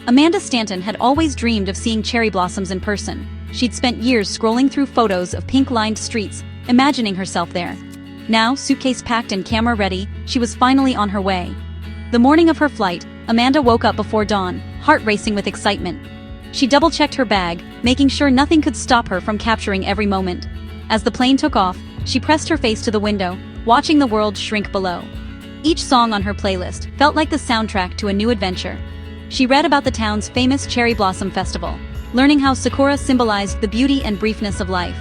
Amanda Stanton had always dreamed of seeing cherry blossoms in person. She'd spent years scrolling through photos of pink-lined streets, imagining herself there. Now, suitcase packed and camera ready, she was finally on her way. The morning of her flight, Amanda woke up before dawn, heart racing with excitement. She double-checked her bag, making sure nothing could stop her from capturing every moment. As the plane took off, she pressed her face to the window, watching the world shrink below. Each song on her playlist felt like the soundtrack to a new adventure. She read about the town's famous Cherry Blossom Festival, learning how Sakura symbolized the beauty and briefness of life.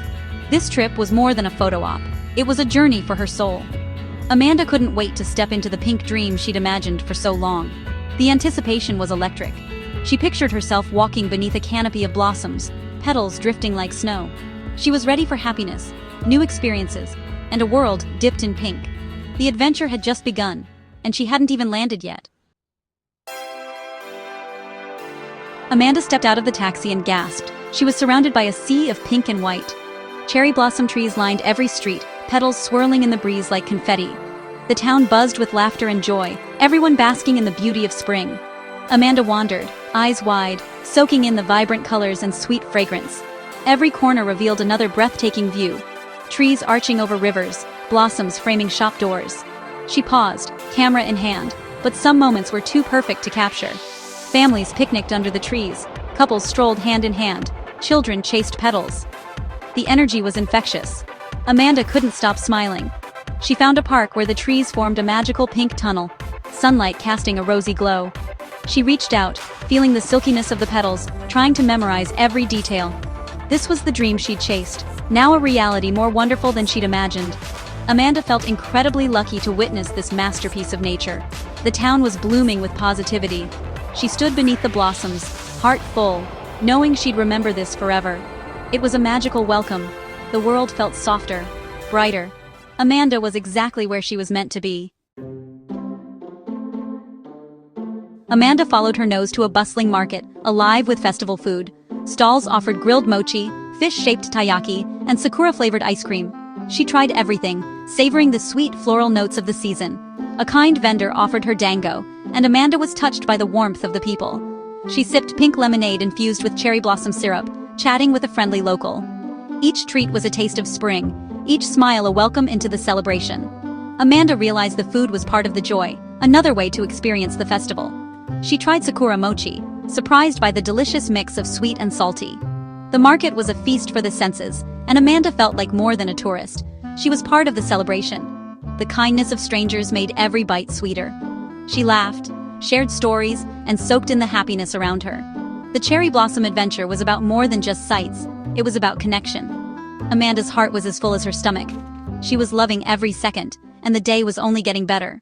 This trip was more than a photo op. It was a journey for her soul. Amanda couldn't wait to step into the pink dream she'd imagined for so long. The anticipation was electric. She pictured herself walking beneath a canopy of blossoms, petals drifting like snow. She was ready for happiness, new experiences, and a world dipped in pink. The adventure had just begun, and she hadn't even landed yet. Amanda stepped out of the taxi and gasped. She was surrounded by a sea of pink and white. Cherry blossom trees lined every street, petals swirling in the breeze like confetti. The town buzzed with laughter and joy, everyone basking in the beauty of spring. Amanda wandered, eyes wide, soaking in the vibrant colors and sweet fragrance. Every corner revealed another breathtaking view. Trees arching over rivers, blossoms framing shop doors. She paused, camera in hand, but some moments were too perfect to capture. Families picnicked under the trees, couples strolled hand in hand, children chased petals. The energy was infectious. Amanda couldn't stop smiling. She found a park where the trees formed a magical pink tunnel, sunlight casting a rosy glow. She reached out, feeling the silkiness of the petals, trying to memorize every detail. This was the dream she'd chased, now a reality more wonderful than she'd imagined. Amanda felt incredibly lucky to witness this masterpiece of nature. The town was blooming with positivity. She stood beneath the blossoms, heart full, knowing she'd remember this forever. It was a magical welcome. The world felt softer, brighter. Amanda was exactly where she was meant to be. Amanda followed her nose to a bustling market, alive with festival food. Stalls offered grilled mochi, fish-shaped taiyaki, and Sakura-flavored ice cream. She tried everything, savoring the sweet floral notes of the season. A kind vendor offered her dango, and Amanda was touched by the warmth of the people. She sipped pink lemonade infused with cherry blossom syrup, chatting with a friendly local. Each treat was a taste of spring, each smile a welcome into the celebration. Amanda realized the food was part of the joy, another way to experience the festival. She tried Sakura mochi, surprised by the delicious mix of sweet and salty. The market was a feast for the senses, and Amanda felt like more than a tourist. She was part of the celebration. The kindness of strangers made every bite sweeter. She laughed, shared stories, and soaked in the happiness around her. The cherry blossom adventure was about more than just sights. It was about connection. Amanda's heart was as full as her stomach. She was loving every second, and the day was only getting better.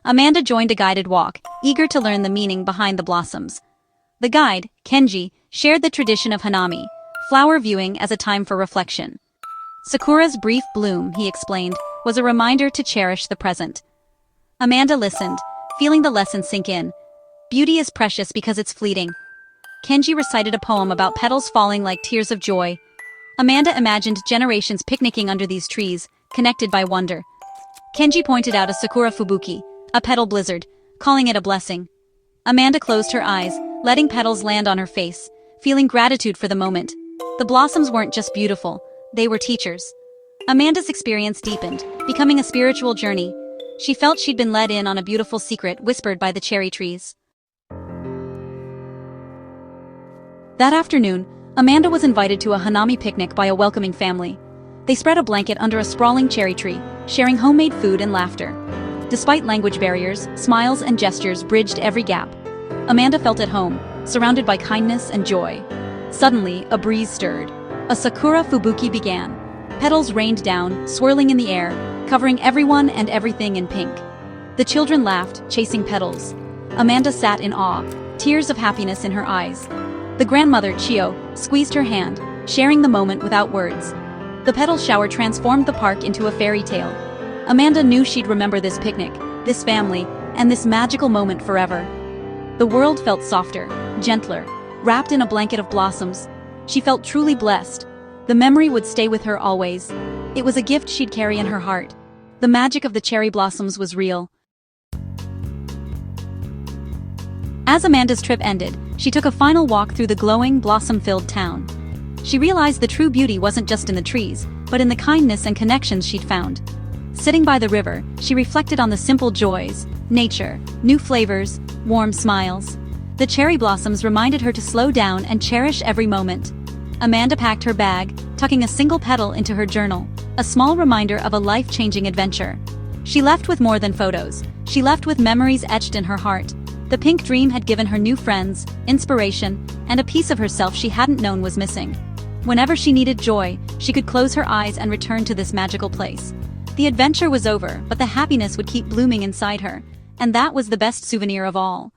Amanda joined a guided walk, eager to learn the meaning behind the blossoms. The guide, Kenji, shared the tradition of Hanami, flower viewing as a time for reflection. Sakura's brief bloom, he explained, was a reminder to cherish the present. Amanda listened, feeling the lesson sink in. Beauty is precious because it's fleeting. Kenji recited a poem about petals falling like tears of joy. Amanda imagined generations picnicking under these trees, connected by wonder. Kenji pointed out a Sakura fubuki, a petal blizzard, calling it a blessing. Amanda closed her eyes, letting petals land on her face, feeling gratitude for the moment. The blossoms weren't just beautiful, they were teachers. Amanda's experience deepened, becoming a spiritual journey. She felt she'd been led in on a beautiful secret whispered by the cherry trees. That afternoon, Amanda was invited to a Hanami picnic by a welcoming family. They spread a blanket under a sprawling cherry tree, sharing homemade food and laughter. Despite language barriers, smiles and gestures bridged every gap. Amanda felt at home, surrounded by kindness and joy. Suddenly, a breeze stirred. A Sakura fubuki began. Petals rained down, swirling in the air, covering everyone and everything in pink. The children laughed, chasing petals. Amanda sat in awe, tears of happiness in her eyes. The grandmother, Chio, squeezed her hand, sharing the moment without words. The petal shower transformed the park into a fairy tale. Amanda knew she'd remember this picnic, this family, and this magical moment forever. The world felt softer, gentler, wrapped in a blanket of blossoms. She felt truly blessed. The memory would stay with her always. It was a gift she'd carry in her heart. The magic of the cherry blossoms was real. As Amanda's trip ended, she took a final walk through the glowing, blossom-filled town. She realized the true beauty wasn't just in the trees, but in the kindness and connections she'd found. Sitting by the river, she reflected on the simple joys: nature, new flavors, warm smiles. The cherry blossoms reminded her to slow down and cherish every moment. Amanda packed her bag, tucking a single petal into her journal, a small reminder of a life-changing adventure. She left with more than photos. She left with memories etched in her heart. The pink dream had given her new friends, inspiration, and a piece of herself she hadn't known was missing. Whenever she needed joy, she could close her eyes and return to this magical place. The adventure was over, but the happiness would keep blooming inside her, and that was the best souvenir of all.